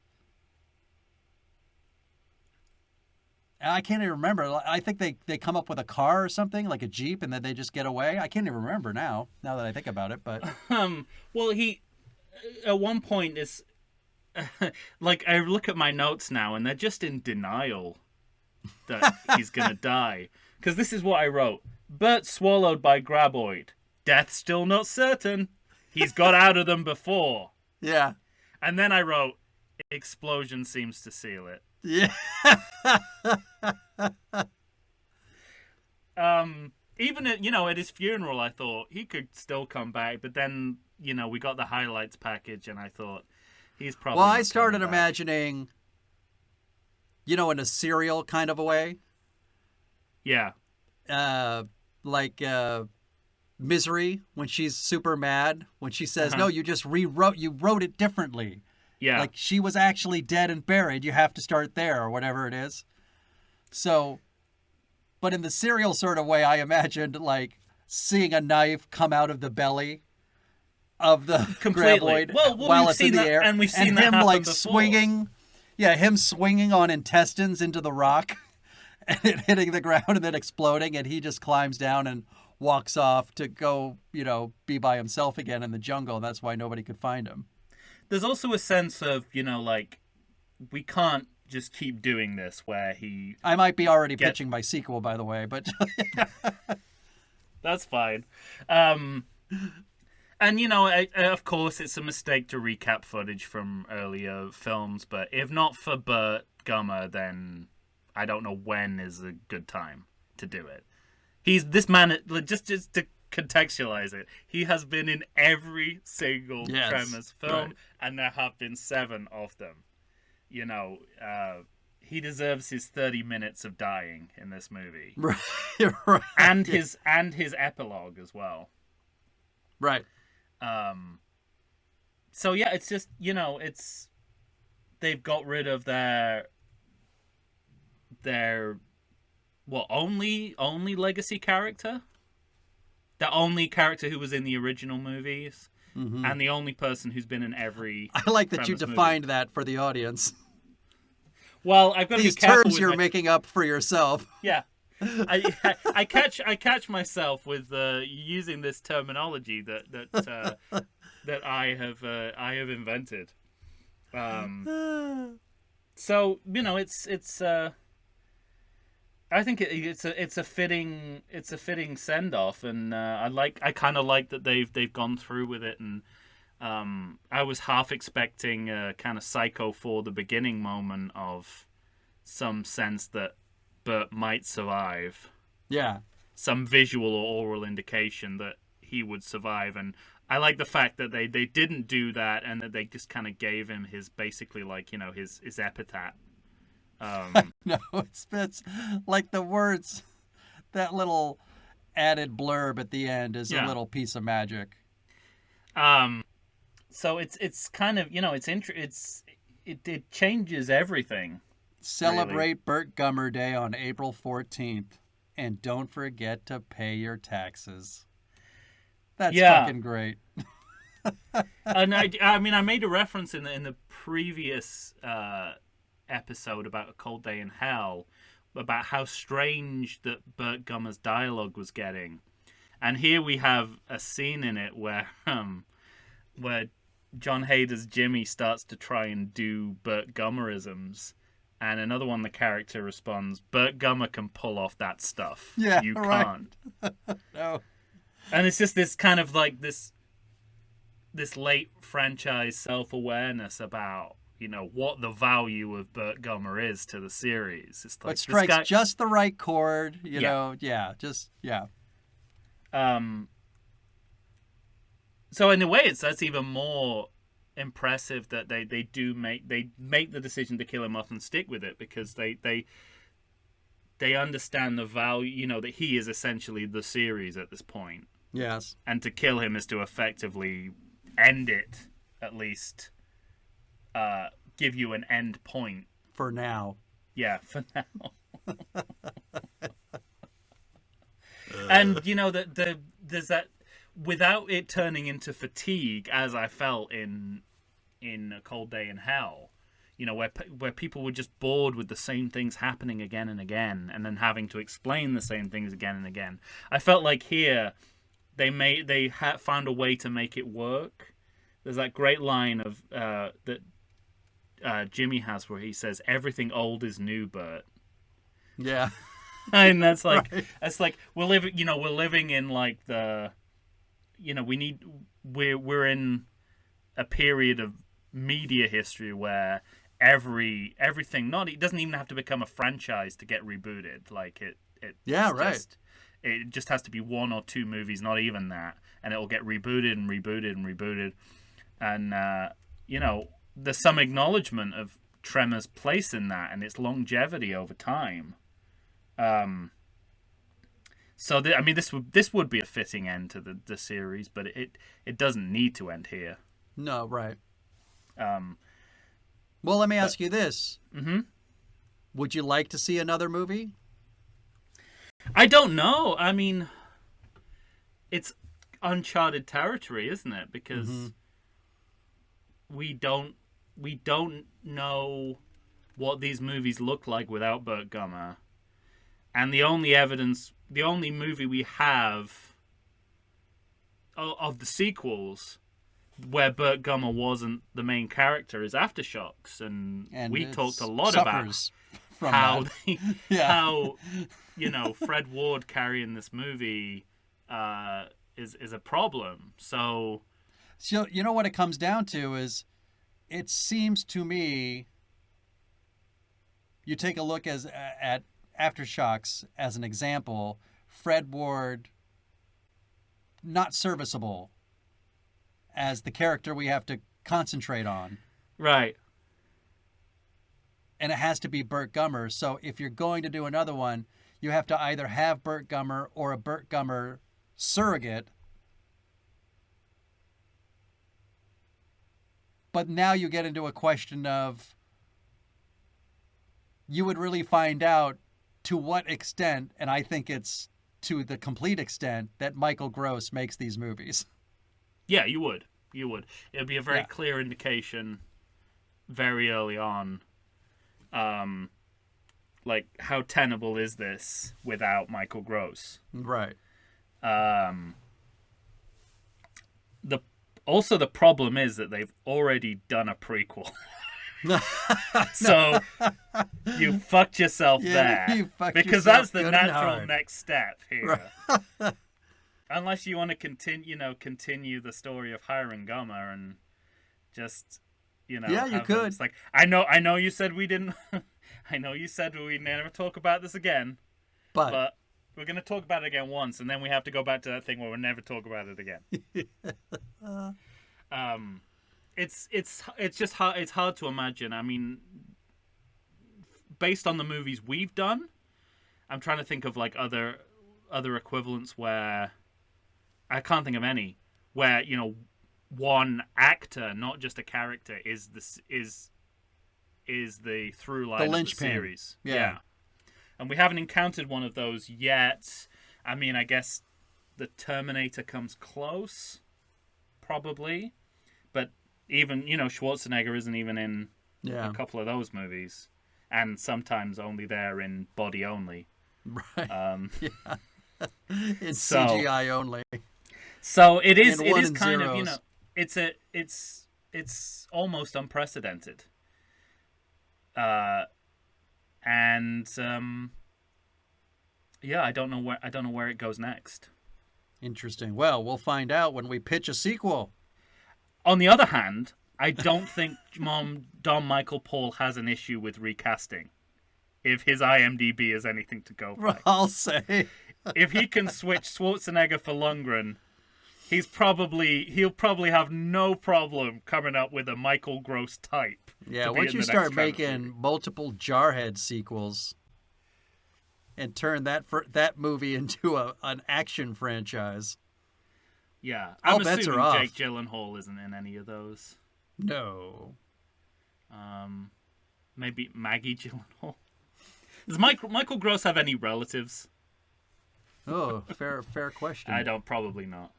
I can't even remember. I think they come up with a car or something, like a Jeep, and then they just get away. I can't even remember now that I think about it. But Well, he at one point is like, I look at my notes now, and they're just in denial that he's gonna die. Because this is what I wrote: Bert swallowed by graboid. Death still not certain. He's got out of them before. yeah, And then I wrote, explosion seems to seal it. yeah, Even at, at his funeral, I thought he could still come back, but then, we got the highlights package, and I thought he's probably. Well, not I started coming back. imagining, in a serial kind of a way, Yeah. like Misery when she's super mad when she says, "No, you wrote it differently." Yeah. Like she was actually dead and buried. You have to start there or whatever it is. So, but in the serial sort of way, I imagined like seeing a knife come out of the belly of the Completely. graboid Well, while we've it's in seen the that- air, and we've seen that him happen like before. swinging. Yeah, him swinging on intestines into the rock and it hitting the ground and then exploding, and he just climbs down and walks off to go, be by himself again in the jungle. That's why nobody could find him. There's also a sense of, like, we can't just keep doing this where he. I might be already pitching my sequel, by the way, but That's fine. And, of course, it's a mistake to recap footage from earlier films, but if not for Burt Gummer, then I don't know when is a good time to do it. This man, just to contextualize it, he has been in every single Tremors film, right. and there have been 7 of them. He deserves his 30 minutes of dying in this movie. right. And his epilogue as well. Right. So yeah, it's just, they've got rid of their only legacy character, the only character who was in the original movies, and the only person who's been in every. I like that you Tremors defined movie. that for the audience. Well, I've got to These be careful terms with you're making up for yourself. Yeah, I catch myself with using this terminology that I have invented. So it's I think it's a fitting send off, and I kind of like that they've gone through with it, and I was half expecting a kind of Psycho for the beginning moment of some sense that Bert might survive. Yeah. Some visual or oral indication that he would survive, and I like the fact that they didn't do that, and that they just kind of gave him his basically like his epitaph. No, it's like the words, that little added blurb at the end is a little piece of magic. So it's kind of it changes everything. Celebrate really. Burt Gummer Day on April 14th, and don't forget to pay your taxes. That's fucking great. And I mean, I made a reference in the previous episode about A Cold Day in Hell, about how strange that Burt Gummer's dialogue was getting, and here we have a scene in it where John Hader's Jimmy starts to try and do Burt Gummerisms, and another one the character responds, "Burt Gummer can pull off that stuff. Yeah, you right. can't." No. And it's just this kind of like this late franchise self-awareness about what the value of Burt Gummer is to the series. It's like It strikes just the right chord, you know. So in a way, that's even more impressive that they make the decision to kill him off and stick with it, because they understand the value, that he is essentially the series at this point. Yes. And to kill him is to effectively end it, at least give you an end point. For now. Yeah, for now. And, there's that, without it turning into fatigue, as I felt in A Cold Day in Hell. You know, where people were just bored with the same things happening again and again, and then having to explain the same things again and again. I felt like here they found a way to make it work. There's that great line of that Jimmy has where he says, "Everything old is new, Bert." Yeah. And that's like Right. that's like we're living in like we're in a period of media history where everything not it doesn't even have to become a franchise to get rebooted. Like Yeah, right. it just has to be one or two movies, not even that, and it'll get rebooted and rebooted and rebooted. And there's some acknowledgement of Tremors' place in that and its longevity over time. So this would be a fitting end to the series, but it doesn't need to end here. No, right. Um, Well, let me ask you this. mm-hmm. Would you like to see another movie? I don't know. I mean, it's uncharted territory, isn't it? Because we don't know what these movies look like without Burt Gummer, and the only movie we have of the sequels where Burt Gummer wasn't the main character is Aftershocks, and we talked a lot about from how that. Yeah. how Fred Ward carrying this movie is a problem. So you know what it comes down to is, it seems to me, you take a look at Aftershocks as an example, Fred Ward not serviceable as the character we have to concentrate on. right. And it has to be Burt Gummer. So if you're going to do another one, you have to either have Burt Gummer or a Burt Gummer surrogate. But now you get into a question of, you would really find out to what extent, and I think it's to the complete extent, that Michael Gross makes these movies. Yeah, you would. It would be a very Yeah. clear indication very early on. Like, how tenable is this without Michael Gross? Right. The problem is that they've already done a prequel. So you fucked yourself Yeah, there. you fucked because yourself that's the good and natural hard. next step here. Right. Unless you want to continue the story of Hiram Gummer and just Yeah, you have could. It's like I know you said we didn't I know you said we'd never talk about this again, but we're going to talk about it again once, and then we have to go back to that thing where we'll never talk about it again. It's just hard. It's hard to imagine. I mean, based on the movies we've done, I'm trying to think of like other equivalents where I can't think of any where one actor, not just a character, is the through line The of the linchpin. series. Yeah. And we haven't encountered one of those yet. I mean, I guess the Terminator comes close, probably. But even, Schwarzenegger isn't even in Yeah. a couple of those movies. And sometimes only there in body only. Right. Yeah. It's so- CGI only. So it is And one is and kind zeros. of, it's almost unprecedented. I don't know where it goes next. Interesting. Well, we'll find out when we pitch a sequel. On the other hand, I don't think Don Michael Paul has an issue with recasting, if his IMDb is anything to go by. I'll say. If he can switch Schwarzenegger for Lundgren, he'll probably have no problem coming up with a Michael Gross type. Yeah, to be once in you the start next Tremors making movie. multiple Jarhead sequels and turn that movie into an action franchise. Yeah, All I'm bets are assuming off. Jake Gyllenhaal isn't in any of those. No. Maybe Maggie Gyllenhaal. Does Michael Gross have any relatives? Oh, fair question. I don't. Probably not.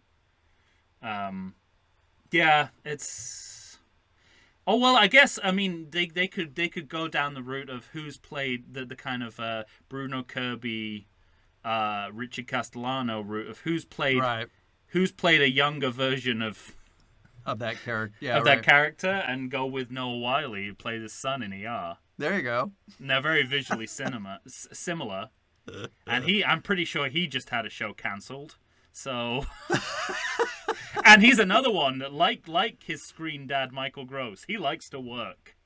Yeah, it's. Oh well, I guess they could go down the route of who's played the kind of Bruno Kirby, Richard Castellano route of who's played a younger version of that character. Yeah, that character, and go with Noah Wyle, who played his son in ER. There you go. And they're very visually similar, and I'm pretty sure he just had a show cancelled. So, and he's another one that, like his screen dad Michael Gross, he likes to work.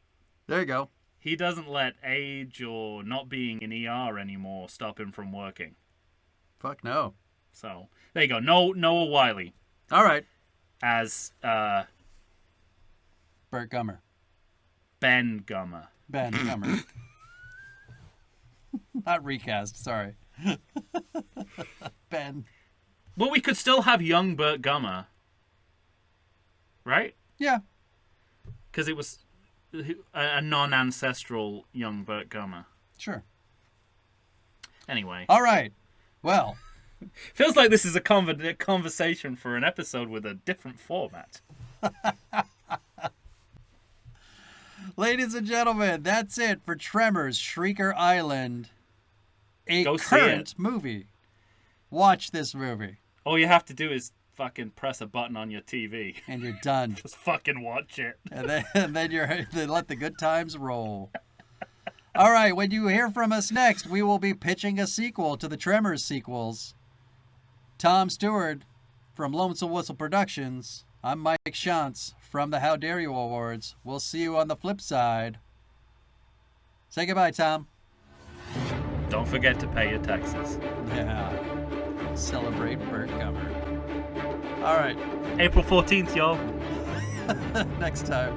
There you go. He doesn't let age or not being in ER anymore stop him from working. Fuck no. So there you go. Noah Wyle. All right. As Burt Gummer. Ben Gummer. Ben Gummer. Not recast. Sorry. Ben. Well, we could still have young Burt Gummer, right? Yeah. Because it was a non-ancestral young Burt Gummer. Sure. Anyway. All right. Well. Feels like this is a conversation for an episode with a different format. Ladies and gentlemen, that's it for Tremors Shrieker Island, a Go see current it. movie. Watch this movie. All you have to do is fucking press a button on your TV. And you're done. Just fucking watch it. And then then let the good times roll. All right, when you hear from us next, we will be pitching a sequel to the Tremors sequels. Tom Stewart from Lonesome Whistle Productions. I'm Mike Shantz from the How Dare You Awards. We'll see you on the flip side. Say goodbye, Tom. Don't forget to pay your taxes. Yeah. Celebrate Burt Gummer. All right. April 14th, y'all. Next time.